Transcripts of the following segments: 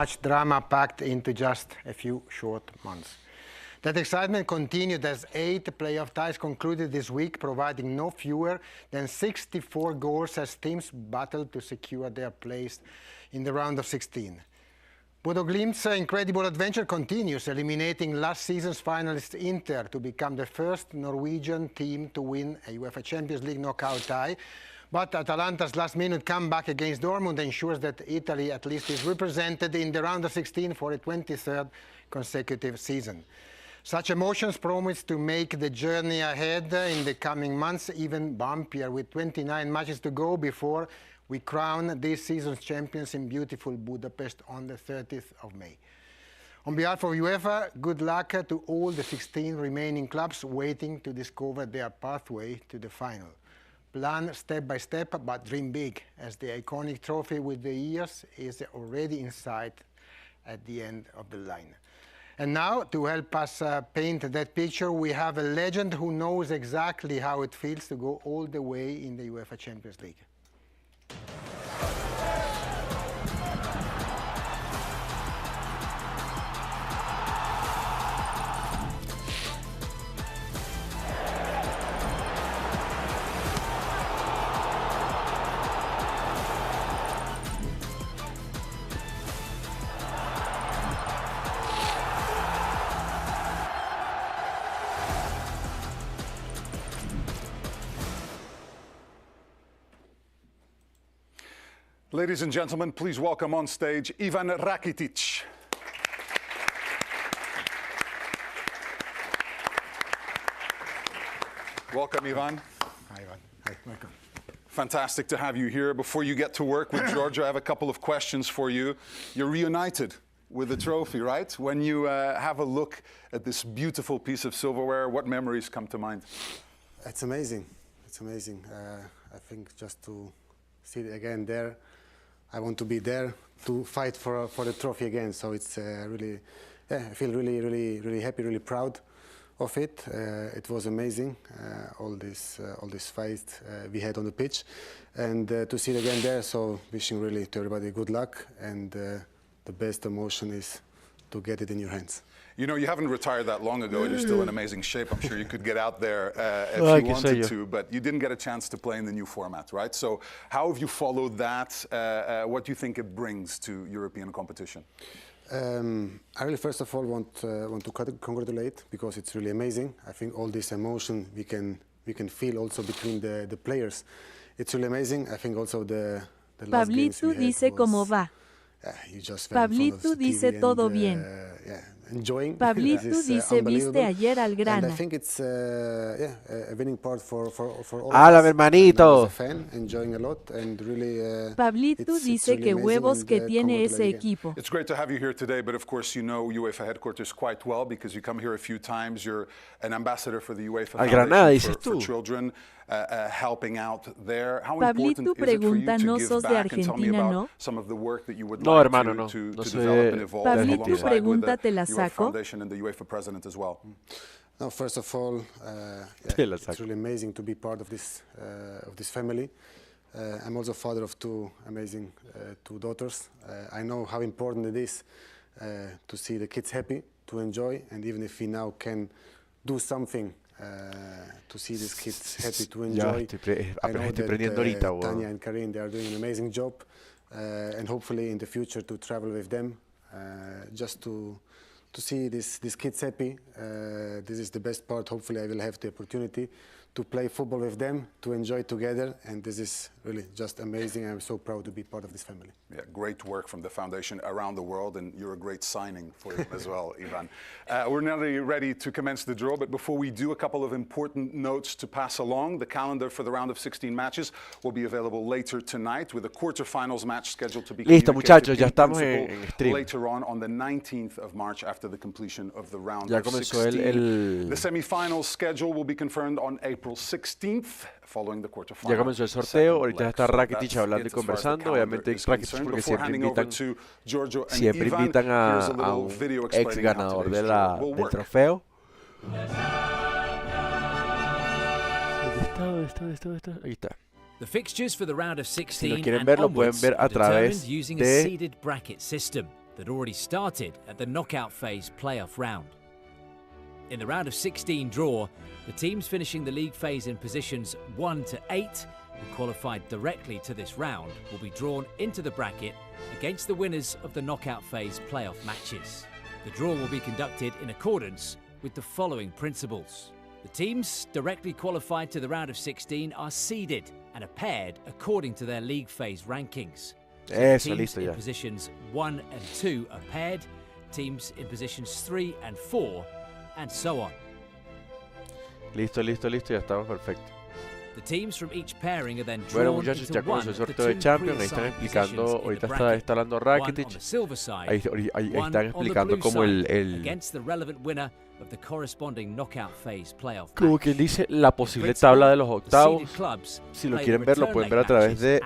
Much drama packed into just a few short months. That excitement continued as 8 playoff ties concluded this week, providing no fewer than 64 goals as teams battled to secure their place in the round of 16. Bodo Glimt's incredible adventure continues, eliminating last season's finalist Inter to become the first Norwegian team to win a UEFA Champions League knockout tie. But Atalanta's last-minute comeback against Dortmund ensures that Italy at least is represented in the round of 16 for a 23rd consecutive season. Such emotions promise to make the journey ahead in the coming months even bumpier, with 29 matches to go before we crown this season's champions in beautiful Budapest on the 30th of May. On behalf of UEFA, good luck to all the 16 remaining clubs waiting to discover their pathway to the final. Plan step by step, but dream big, as the iconic trophy with the years is already in sight at the end of the line. And now, to help us paint that picture, we have a legend who knows exactly how it feels to go all the way in the UEFA Champions League. Ladies and gentlemen, please welcome on stage Ivan Rakitic. Welcome, Ivan. Hi, Ivan. Hi, welcome. Fantastic to have you here. Before you get to work with Giorgio, I have a couple of questions for you. You're reunited with the trophy, right? When you have a look at this beautiful piece of silverware, what memories come to mind? It's amazing. It's amazing. I think just to see it again there, I want to be there to fight for the trophy again. So it's really, I feel really happy, really proud of it. It was amazing, all this fight we had on the pitch, and to see it again there. So wishing really to everybody good luck, and the best emotion is to get it in your hands. You know, you haven't retired that long ago, and you're still in amazing shape. I'm sure you could get out there if you wanted to, but you didn't get a chance to play in the new format, right? So how have you followed that? What do you think it brings to European competition? I really, first of all, want to congratulate, because it's really amazing. I think all this emotion we can feel also between the players. It's really amazing. I think also the last games we had dice cómo va. Pablito dice todo bien. Pablito dice viste ayer al grana. And I think it's a winning part for all. ¡Hala, hermanito! Fan, enjoying a lot, and really, Pablito dice que huevos que tiene ese equipo. It's great to have you here today, but of course you know UEFA headquarters quite well because you come here a few times. You're an ambassador for the UEFA Foundation for Children, helping out there. How important is it for you to give back and tell me about some of the work that you would like to develop and evolve alongside with the UEFA Foundation and the UEFA president as well? No, first of all, it's really amazing to be part of this family. I'm also father of two amazing two daughters. I know how important it is to see the kids happy, to enjoy, and even if we now can do something to see these kids happy, to enjoy. I know that Tanya and Karin, they are doing an amazing job, and hopefully in the future to travel with them, just to see these kids happy. This is the best part. Hopefully I will have the opportunity to play football with them, to enjoy together, and this is really just amazing. I'm so proud to be part of this family. Yeah, great work from the foundation around the world, and you're a great signing for it as well, Ivan. We're nearly ready to commence the draw, but before we do, a couple of important notes to pass along. The calendar for the round of 16 matches will be available later tonight, with a quarterfinals match scheduled to be later on the 19th of March after the completion of the round of 16. The semifinals schedule will be confirmed on April 16th, following the quarterfinals. Ya comenzó el sorteo, ahorita está Rakitic hablando y conversando, obviamente Rakitic porque siempre invitan a un ex ganador del trofeo. Ahí está. The fixtures for the round of 16 si lo quieren ver, lo pueden ver a través using a seeded bracket system. that already started at the knockout phase playoff round. In the round of 16 draw, the teams finishing the league phase in positions 1 to 8 who qualified directly to this round will be drawn into the bracket against the winners of the knockout phase playoff matches. The draw will be conducted in accordance with the following principles. The teams directly qualified to the round of 16 are seeded and are paired according to their league phase rankings. So teams in positions 1 and 2 are paired, teams in positions 3 and 4, and so on. Listo, ya estamos perfecto. The teams from each pairing are then Bueno, drawn muchachos, into ya one comenzó el of the sorteo de two Champions. Ahí están pre-assigned explicando, positions in ahorita the está bracket. hablando One Rakitic. on the silver side, Ahí one están on the explicando blue como side, against the relevant winner of the corresponding knockout phase playoff como match. quien dice, la posible tabla de los octavos. Si lo quieren ver, lo pueden ver a través de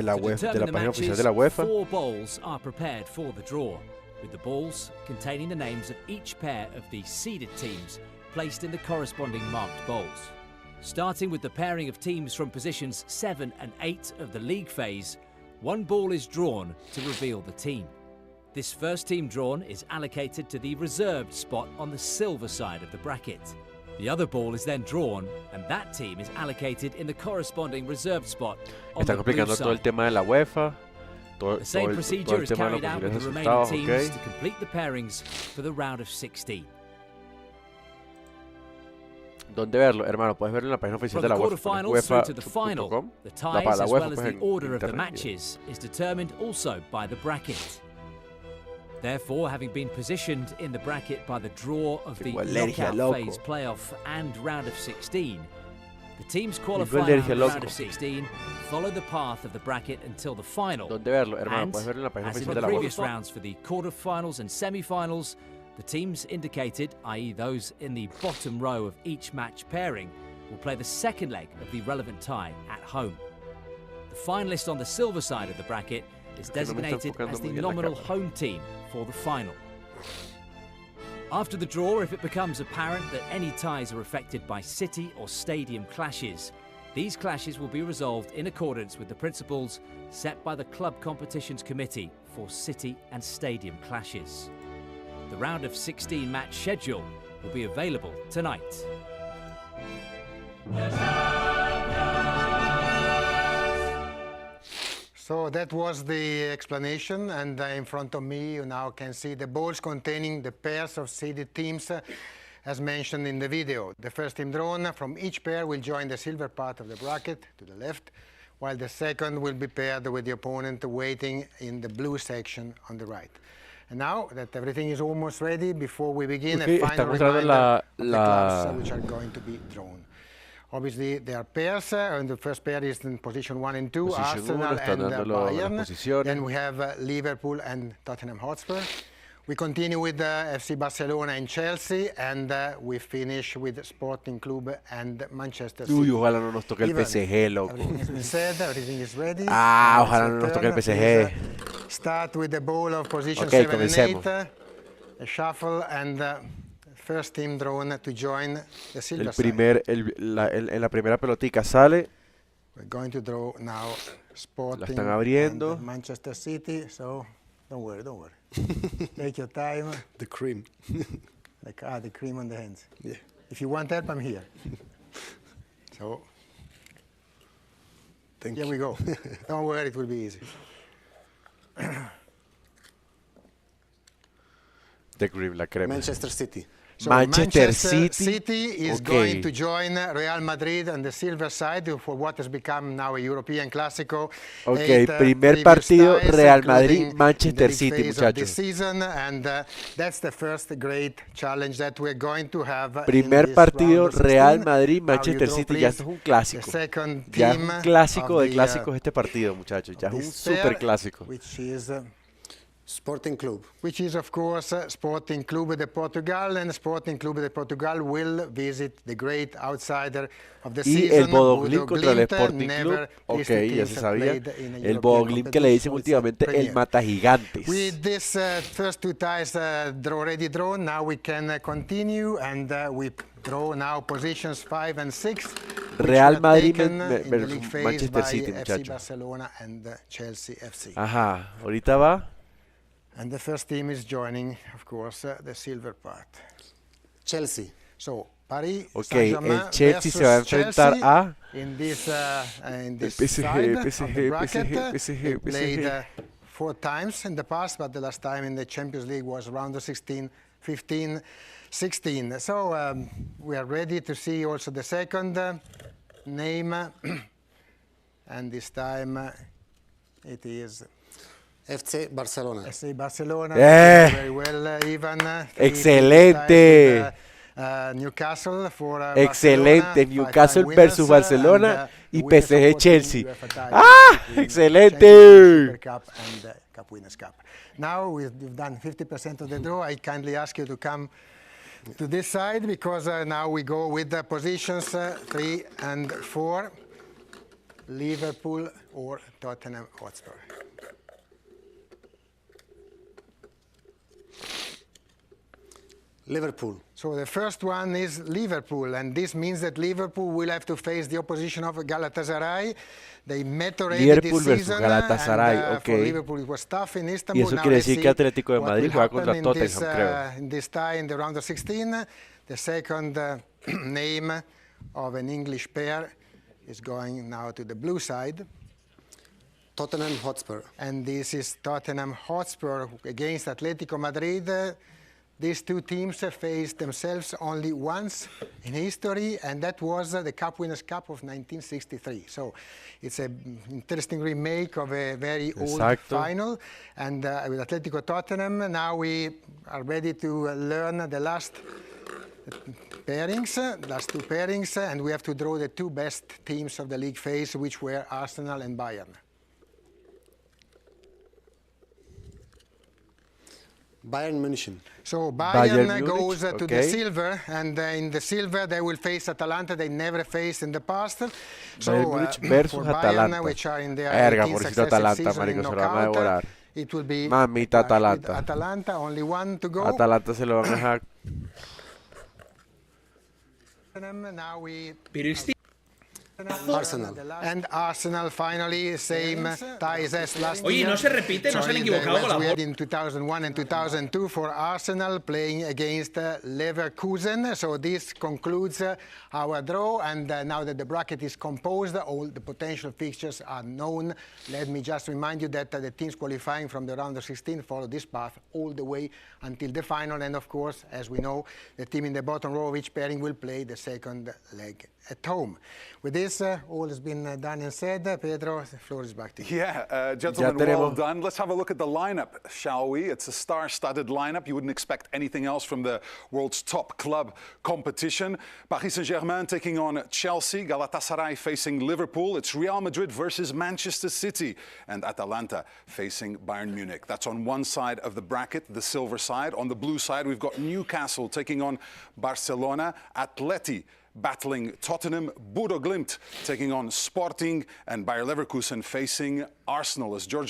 la web, de la página oficial de la UEFA. 4 bowls are prepared for the draw, with the balls containing the names of each pair of the seeded teams placed in the corresponding marked bowls. Starting with the pairing of teams from positions 7 and 8 of the league phase, one ball is drawn to reveal the team. This first team drawn is allocated to the reserved spot on the silver side of the bracket. The other ball is then drawn, and that team is allocated in the corresponding reserved spot on Están the blue explicando todo el side. tema de la UEFA, todo The same el procedure is tema de los carried out with posibles the remaining resultados, teams to ¿ok? complete the pairings for the round of 16. ¿Dónde verlo, hermano? Puedes verlo en la página oficial From de the la UEFA, quarterfinals through to the final, UEFA.com. the La ties as UEFA, well as pues, the en order of the internet. matches is determined also by the bracket. Therefore, having been positioned in the bracket by the draw of the Tengo alergia, knockout loco. phase playoff and round of 16, the teams Tengo qualifying alergia, in the round loco. of 16 follow the path of the bracket until the final. ¿Dónde verlo, hermano? And, Puedes verlo en la página as in oficial the de la previous UEFA. rounds for the quarterfinals and semi-finals, the teams indicated, i.e. those in the bottom row of each match pairing, will play the second leg of the relevant tie at home. The finalist on the silver side of the bracket is que no me está designated enfocando as the muy bien la nominal cámara. home team for the final. After the draw, if it becomes apparent that any ties are affected by city or stadium clashes, these clashes will be resolved in accordance with the principles set by the Club Competitions Committee for city and stadium clashes. The round of 16 match schedule will be available tonight. So that was the explanation, and in front of me you now can see the balls containing the pairs of seeded teams as mentioned in the video. The first team drawn from each pair will join the silver part of the bracket to the left, while the second will be paired with the opponent waiting in the blue section on the right. And now that everything is almost ready, before we begin, a final reminder of the clubs which are going to be drawn. Obviously, there are pairs, and the first pair is in position 1 and 2, Arsenal and Bayern. Then we have Liverpool and Tottenham Hotspur. We continue with FC Barcelona and Chelsea, and we finish with Sporting Club and Manchester City. Uy, ojalá no nos toque el PSG, loco. Everything has been said, everything is ready. Ojalá no nos toque el PSG. Start with the ball of position Okay, 7 comencemos. and 8. A shuffle and first team drawn to join the silver En la primera pelotica sale. We're going to draw now Sporting La están abriendo. and Manchester City, so don't worry. Take your time. The cream. The cream on the hands. Yeah. If you want help, I'm here. So Thank here you. we go. Don't worry, it will be easy. The cream, la crema. Manchester City. So Manchester City is Okay. going to join Real Madrid on the silver side for what has become now a European Clásico. Ok, primer partido Real Madrid, Manchester City, muchachos. Season, and that's the first great challenge that we're going to have. Primer partido Real Madrid, Manchester City, ya esto es un clásico. Ya es un clásico de clásicos este partido, muchachos. Ya es un super clásico. Which is Sporting Club. which is of course Sporting Club de Portugal, and Sporting Club de Portugal will visit the great outsider of the Y season, el Bodo Glimt contra el Glimt. Sporting Never Club, these two ok, ya teams se have sabía. played in a El European Bodo Glimt que le dicen competition, últimamente so it's a el mata gigantes. With this first two ties already drawn, now we can continue, and we draw now positions 5 and 6. Real Madrid versus Manchester City, FC muchachos. Barcelona and Chelsea FC. Ajá, ahorita va. And the first team is joining, of course, the silver part. Chelsea. So, Paris el Chelsea se va a enfrentar a in this PSG, side PSG, of the bracket. PSG, Played 4 times in the past, but the last time in the Champions League was round of 16, 15, 16. So we are ready to see also the second name, and this time it is FC Barcelona. FC Barcelona. Very well, Ivan. Excelente. Newcastle for excelente. Barcelona, Newcastle versus Barcelona y PSG Chelsea. Excelente. Super Cup and Cup Winners' Cup. Now we've done 50% of the draw. I kindly ask you to come to this side because now we go with the positions 3 and 4. Liverpool or Tottenham Hotspur. Liverpool. So the first one is Liverpool, and this means that Liverpool will have to face the opposition of Galatasaray. They met already Liverpool this versus season, Galatasaray, and okay. for Liverpool it was tough in Istanbul. Y eso quiere decir que Atlético de Madrid juega contra Tottenham, creo. In this tie in the round of 16, the second name of an English pair is going now to the blue side. Tottenham Hotspur. And this is Tottenham Hotspur against Atletico Madrid. These two teams faced themselves only once in history, and that was the Cup Winners' Cup of 1963. So it's an interesting remake of a very old final. And with Atletico Tottenham, now we are ready to learn the last pairings, last 2 pairings, and we have to draw the 2 best teams of the league phase, which were Arsenal and Bayern. Bayern München. So Bayern goes to the silver, and in the silver they will face Atalanta. They never faced in the past. So versus for Bayern, Atalanta. which are in their Erga, 18th pobrecito Atalanta, marico, se lo van a devorar. It will be Mamita Atalanta. Atalanta, only one to go. Atalanta se lo van a dejar. Now we Arsenal. And Arsenal finally, same ties as last year. Oye, no se repite, no se han equivocado con la we had in 2001 and 2002 for Arsenal playing against Leverkusen. So this concludes our draw, and now that the bracket is composed, all the potential fixtures are known. Let me just remind you that the teams qualifying from the round of 16 follow this path all the way until the final, and of course, as we know, the team in the bottom row of each pairing will play the second leg at home. With this, all has been done and said. Pedro, the floor is back to you. Yeah, gentlemen, well done. Let's have a look at the lineup, shall we? It's a star-studded lineup. You wouldn't expect anything else from the world's top club competition. Paris Saint-Germain taking on Chelsea, Galatasaray facing Liverpool. It's Real Madrid versus Manchester City, and Atalanta facing Bayern Munich. That's on one side of the bracket, the silver side. On the blue side, we've got Newcastle taking on Barcelona, Atleti battling Tottenham, Bodo Glimt taking on Sporting, and Bayer Leverkusen facing Arsenal as Giorgio